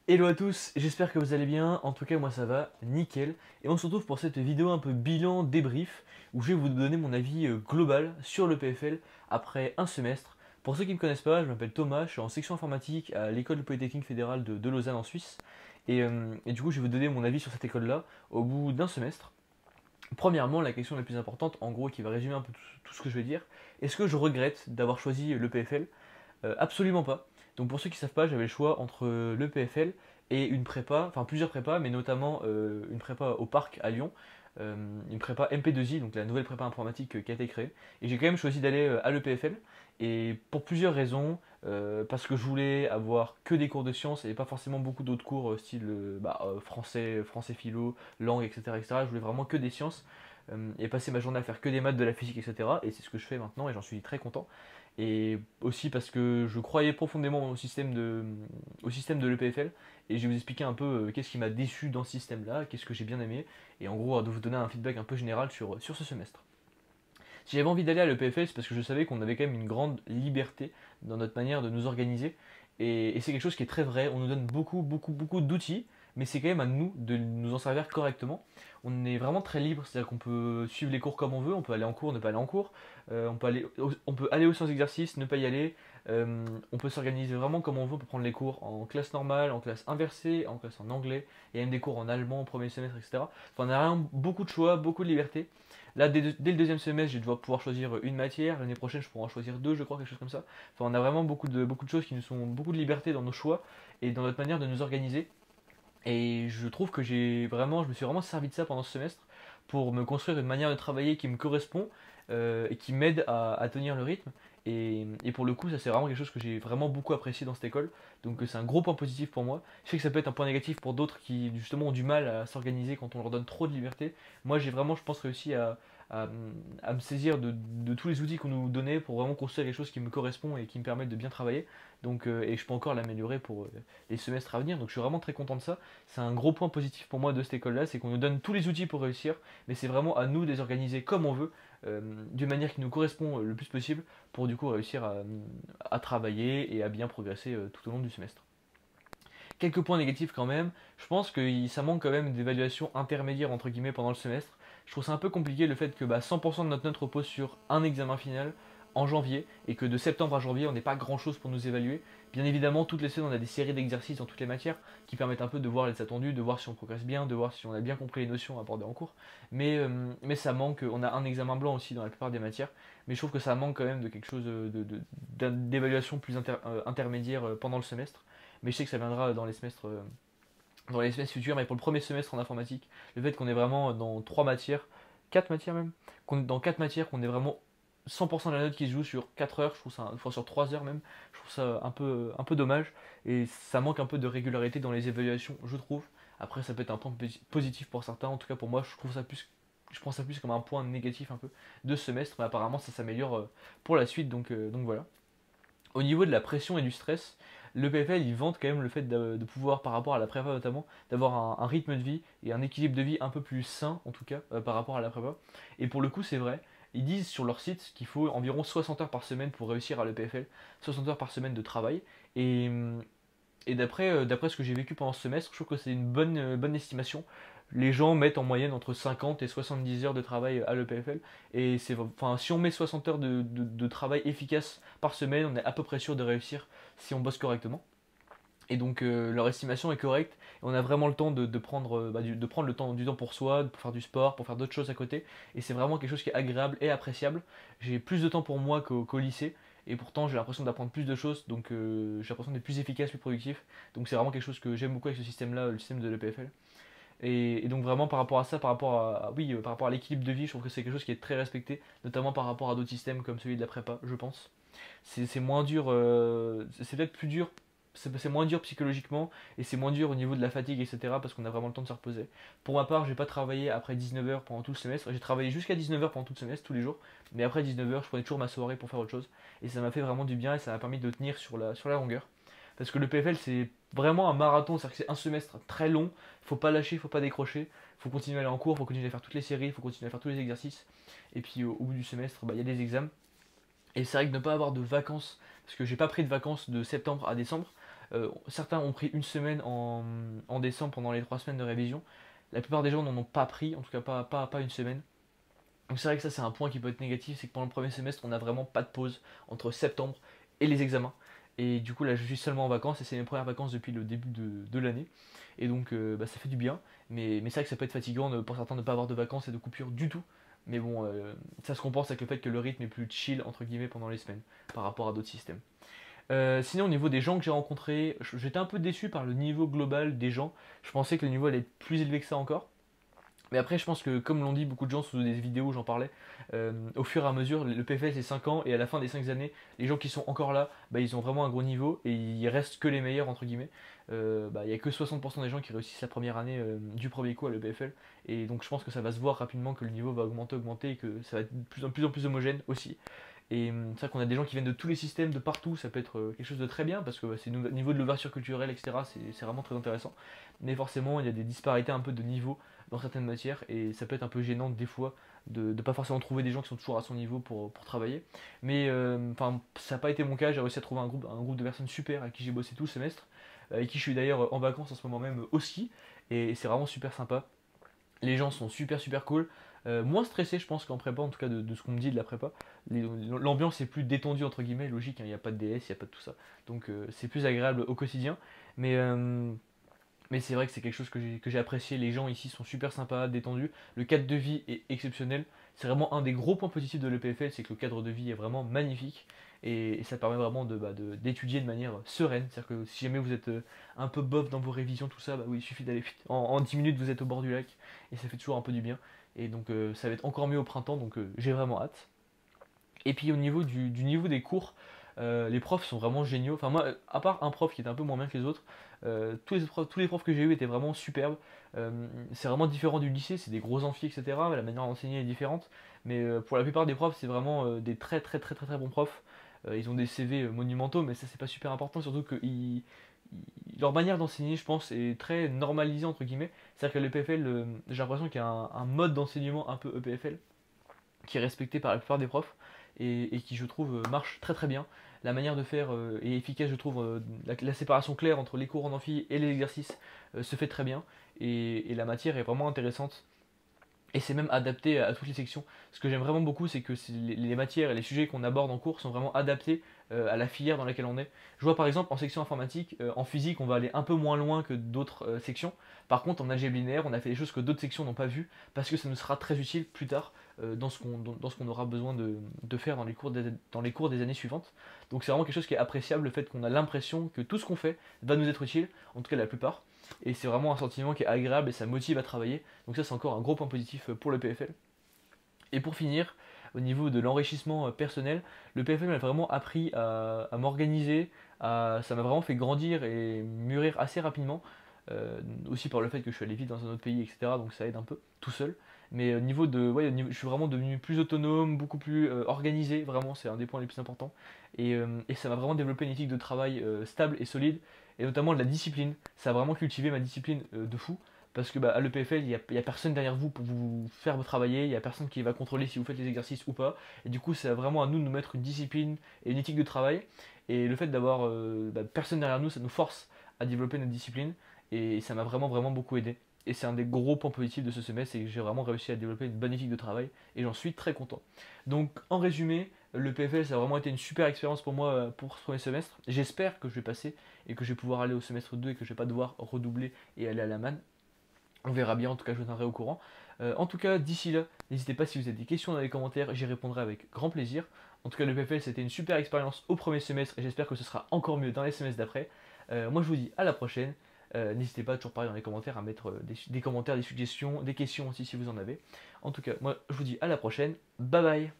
Hello à tous, j'espère que vous allez bien, en tout cas moi ça va, nickel. Et on se retrouve pour cette vidéo un peu bilan débrief, où je vais vous donner mon avis global sur le PFL après un semestre. Pour ceux qui ne me connaissent pas, je m'appelle Thomas, je suis en section informatique à l'école polytechnique fédérale de Lausanne en Suisse. Et du coup je vais vous donner mon avis sur cette école-là au bout d'un semestre. Premièrement, la question la plus importante, en gros, qui va résumer un peu tout ce que je vais dire, est-ce que je regrette d'avoir choisi le PFL? Absolument pas. Donc pour ceux qui ne savent pas, j'avais le choix entre le PFL et une prépa, enfin plusieurs prépas, mais notamment une prépa au parc à Lyon, euh, une prépa MP2I, donc la nouvelle prépa informatique qui a été créée. Et j'ai quand même choisi d'aller à l'EPFL, et pour plusieurs raisons, parce que je voulais avoir que des cours de sciences et pas forcément beaucoup d'autres cours style français, français philo, langue, etc., etc. Je voulais vraiment que des sciences et passer ma journée à faire que des maths, de la physique, etc. Et c'est ce que je fais maintenant et j'en suis très content. Et aussi parce que je croyais profondément au système de l'EPFL, et je vais vous expliquer un peu qu'est-ce qui m'a déçu dans ce système-là, qu'est-ce que j'ai bien aimé, et en gros de vous donner un feedback un peu général sur ce semestre. Si j'avais envie d'aller à l'EPFL, c'est parce que je savais qu'on avait quand même une grande liberté dans notre manière de nous organiser. Et c'est quelque chose qui est très vrai. On nous donne beaucoup, beaucoup, beaucoup d'outils, mais c'est quand même à nous de nous en servir correctement. On est vraiment très libre, c'est-à-dire qu'on peut suivre les cours comme on veut, on peut aller en cours, ne pas aller en cours, on peut aller aux séances d'exercice, ne pas y aller, on peut s'organiser vraiment comme on veut, on peut prendre les cours en classe normale, en classe inversée, en classe en anglais, il y a même des cours en allemand au premier semestre, etc. Enfin, on a vraiment beaucoup de choix, beaucoup de liberté. Là, dès le deuxième semestre, je dois pouvoir choisir une matière. L'année prochaine, je pourrai en choisir deux, je crois, quelque chose comme ça. Enfin, on a vraiment beaucoup de choses qui nous sont beaucoup de liberté dans nos choix et dans notre manière de nous organiser. Et je trouve que je me suis vraiment servi de ça pendant ce semestre pour me construire une manière de travailler qui me correspond et qui m'aide à tenir le rythme. Et pour le coup, ça c'est vraiment quelque chose que j'ai vraiment beaucoup apprécié dans cette école. Donc c'est un gros point positif pour moi. Je sais que ça peut être un point négatif pour d'autres qui justement ont du mal à s'organiser quand on leur donne trop de liberté. Moi j'ai vraiment, je pense, réussi à, à me saisir de tous les outils qu'on nous donnait pour vraiment construire quelque chose qui me correspond et qui me permettent de bien travailler. Donc, et je peux encore l'améliorer pour les semestres à venir. Donc je suis vraiment très content de ça. C'est un gros point positif pour moi de cette école-là, c'est qu'on nous donne tous les outils pour réussir, mais c'est vraiment à nous de les organiser comme on veut, d'une manière qui nous correspond le plus possible, pour du coup réussir à travailler et à bien progresser tout au long du semestre. Quelques points négatifs quand même, je pense que ça manque quand même d'évaluation intermédiaire entre guillemets pendant le semestre. Je trouve ça un peu compliqué le fait que 100% de notre note repose sur un examen final en janvier et que de septembre à janvier on n'ait pas grand chose pour nous évaluer. Bien évidemment, toutes les semaines on a des séries d'exercices dans toutes les matières qui permettent un peu de voir les attendus, de voir si on progresse bien, de voir si on a bien compris les notions abordées en cours. Mais ça manque, on a un examen blanc aussi dans la plupart des matières, mais je trouve que ça manque quand même de quelque chose d'évaluation plus intermédiaire pendant le semestre. Mais je sais que ça viendra dans les semestres futurs. Mais pour le premier semestre en informatique, le fait qu'on est vraiment dans trois matières, quatre matières même, dans quatre matières, qu'on est vraiment 100% de la note qui se joue sur 4 heures, je trouve ça, enfin sur 3 heures même, je trouve ça un peu dommage. Et ça manque un peu de régularité dans les évaluations, je trouve. Après, ça peut être un point positif pour certains. En tout cas, pour moi, je prends ça plus comme un point négatif un peu de ce semestre. Mais apparemment, ça s'améliore pour la suite. Donc voilà. Au niveau de la pression et du stress, le PFL il vante quand même le fait de pouvoir, par rapport à la prépa notamment, d'avoir un rythme de vie et un équilibre de vie un peu plus sain en tout cas par rapport à la prépa. Et pour le coup c'est vrai, ils disent sur leur site qu'il faut environ 60 heures par semaine pour réussir à l'EPFL, 60 heures par semaine de travail. Et, et d'après ce que j'ai vécu pendant ce semestre, je trouve que c'est une bonne estimation. Les gens mettent en moyenne entre 50 et 70 heures de travail à l'EPFL. Et enfin, si on met 60 heures de travail efficace par semaine, on est à peu près sûr de réussir si on bosse correctement. Et donc leur estimation est correcte. Et on a vraiment le temps de prendre, de prendre du temps pour soi, pour faire du sport, pour faire d'autres choses à côté. Et c'est vraiment quelque chose qui est agréable et appréciable. J'ai plus de temps pour moi qu'au lycée. Et pourtant j'ai l'impression d'apprendre plus de choses. Donc j'ai l'impression d'être plus efficace, plus productif. Donc c'est vraiment quelque chose que j'aime beaucoup avec ce système-là, le système de l'EPFL. Et donc vraiment par rapport à ça, oui, par rapport à l'équilibre de vie, je trouve que c'est quelque chose qui est très respecté, notamment par rapport à d'autres systèmes comme celui de la prépa, je pense. C'est moins dur, c'est peut-être plus dur, c'est moins dur psychologiquement et c'est moins dur au niveau de la fatigue, etc. parce qu'on a vraiment le temps de se reposer. Pour ma part, j'ai pas travaillé après 19 heures pendant tout le semestre, j'ai travaillé jusqu'à 19 heures pendant tout le semestre, tous les jours, mais après 19 heures, je prenais toujours ma soirée pour faire autre chose et ça m'a fait vraiment du bien et ça m'a permis de tenir sur la longueur. Parce que le PFL, c'est vraiment un marathon, c'est-à-dire que c'est un semestre très long, faut pas lâcher, faut pas décrocher, faut continuer à aller en cours, faut continuer à faire toutes les séries, faut continuer à faire tous les exercices. Et puis au bout du semestre, il y a des examens. Et c'est vrai que ne pas avoir de vacances, parce que j'ai pas pris de vacances de septembre à décembre, Certains ont pris une semaine en décembre pendant les 3 semaines de révision. La plupart des gens n'en ont pas pris, en tout cas pas une semaine. Donc c'est vrai que ça c'est un point qui peut être négatif, c'est que pendant le premier semestre on n'a vraiment pas de pause entre septembre et les examens. Et du coup là je suis seulement en vacances et c'est mes premières vacances depuis le début de l'année. Et donc ça fait du bien, mais c'est vrai que ça peut être fatigant pour certains de ne pas avoir de vacances et de coupures du tout. Mais bon, ça se compense avec le fait que le rythme est plus chill entre guillemets pendant les semaines par rapport à d'autres systèmes. Sinon au niveau des gens que j'ai rencontrés, j'étais un peu déçu par le niveau global des gens. Je pensais que le niveau allait être plus élevé que ça encore. Mais après, je pense que, comme l'ont dit beaucoup de gens sous des vidéos où j'en parlais, au fur et à mesure, le PFL c'est 5 ans, et à la fin des 5 années, les gens qui sont encore là, bah, ils ont vraiment un gros niveau, et il reste que les meilleurs, entre guillemets. Bah, il n'y a que 60% des gens qui réussissent la première année du premier coup à le PFL, et donc je pense que ça va se voir rapidement que le niveau va augmenter, et que ça va être de plus en plus homogène aussi. Et c'est vrai qu'on a des gens qui viennent de tous les systèmes, de partout, ça peut être quelque chose de très bien, parce que c'est au niveau de l'ouverture culturelle, etc., c'est vraiment très intéressant. Mais forcément, il y a des disparités un peu de niveau dans certaines matières, et ça peut être un peu gênant des fois de ne pas forcément trouver des gens qui sont toujours à son niveau pour travailler. Mais ça n'a pas été mon cas, j'ai réussi à trouver un groupe de personnes super avec qui j'ai bossé tout le semestre, avec qui je suis d'ailleurs en vacances en ce moment même au ski, et c'est vraiment super sympa. Les gens sont super cool. Moins stressés, je pense, qu'en prépa, en tout cas de ce qu'on me dit de la prépa. L'ambiance est plus détendue, entre guillemets, logique, hein, il n'y a pas de DS, il n'y a pas de tout ça. Donc c'est plus agréable au quotidien. Mais, euh, mais c'est vrai que c'est quelque chose que j'ai apprécié. Les gens ici sont super sympas, détendus. Le cadre de vie est exceptionnel. C'est vraiment un des gros points positifs de l'EPFL, c'est que le cadre de vie est vraiment magnifique. Et ça permet vraiment d'étudier de manière sereine. C'est-à-dire que si jamais vous êtes un peu bof dans vos révisions, tout ça, bah oui, il suffit d'aller vite. En 10 minutes, vous êtes au bord du lac. Et ça fait toujours un peu du bien. Et donc ça va être encore mieux au printemps, donc j'ai vraiment hâte. Et puis au niveau du niveau des cours, les profs sont vraiment géniaux. Enfin moi, à part un prof qui était un peu moins bien que les autres, tous les profs que j'ai eus étaient vraiment superbes. C'est vraiment différent du lycée, c'est des gros amphis, etc. La manière d'enseigner est différente. Mais pour la plupart des profs, c'est vraiment des très bons profs. Ils ont des CV monumentaux, mais ça c'est pas super important, surtout que leur manière d'enseigner, je pense, est très normalisée entre guillemets. C'est-à-dire que l'EPFL, j'ai l'impression qu'il y a un mode d'enseignement un peu EPFL qui est respecté par la plupart des profs et qui je trouve marche très bien. La manière de faire est efficace, je trouve. La séparation claire entre les cours en amphi et les exercices se fait très bien et la matière est vraiment intéressante. Et c'est même adapté à toutes les sections. Ce que j'aime vraiment beaucoup, c'est que les matières et les sujets qu'on aborde en cours sont vraiment adaptés à la filière dans laquelle on est. Je vois par exemple en section informatique, en physique, on va aller un peu moins loin que d'autres sections. Par contre, en algèbre linéaire, on a fait des choses que d'autres sections n'ont pas vues parce que ça nous sera très utile plus tard dans ce qu'on aura besoin de faire dans les cours des années suivantes. Donc c'est vraiment quelque chose qui est appréciable, le fait qu'on a l'impression que tout ce qu'on fait va nous être utile, en tout cas la plupart. Et c'est vraiment un sentiment qui est agréable et ça motive à travailler. Donc ça c'est encore un gros point positif pour le PFL. Et pour finir, au niveau de l'enrichissement personnel, le PFL m'a vraiment appris à m'organiser, ça m'a vraiment fait grandir et mûrir assez rapidement. Aussi par le fait que je suis allé vite dans un autre pays, etc. Donc ça aide un peu, tout seul. Mais je suis vraiment devenu plus autonome, beaucoup plus organisé, vraiment, c'est un des points les plus importants. Et ça m'a vraiment développé une éthique de travail stable et solide, et notamment de la discipline. Ça a vraiment cultivé ma discipline de fou, parce que à l'EPFL, il y a personne derrière vous pour vous faire travailler, il n'y a personne qui va contrôler si vous faites les exercices ou pas. Et du coup, c'est vraiment à nous de nous mettre une discipline et une éthique de travail. Et le fait d'avoir personne derrière nous, ça nous force à développer notre discipline. Et ça m'a vraiment beaucoup aidé. Et c'est un des gros points positifs de ce semestre, c'est que j'ai vraiment réussi à développer une bonne éthique de travail et j'en suis très content. Donc en résumé, le PFL ça a vraiment été une super expérience pour moi pour ce premier semestre. J'espère que je vais passer et que je vais pouvoir aller au semestre 2 et que je vais pas devoir redoubler et aller à la manne. On verra bien, en tout cas je vous tiendrai au courant. En tout cas, d'ici là, n'hésitez pas si vous avez des questions dans les commentaires, j'y répondrai avec grand plaisir. En tout cas, le PFL c'était une super expérience au premier semestre et j'espère que ce sera encore mieux dans les semestres d'après. Moi je vous dis à la prochaine. N'hésitez pas toujours pareil dans les commentaires à mettre des commentaires, des suggestions, des questions aussi si vous en avez. En tout cas, moi je vous dis à la prochaine. Bye bye.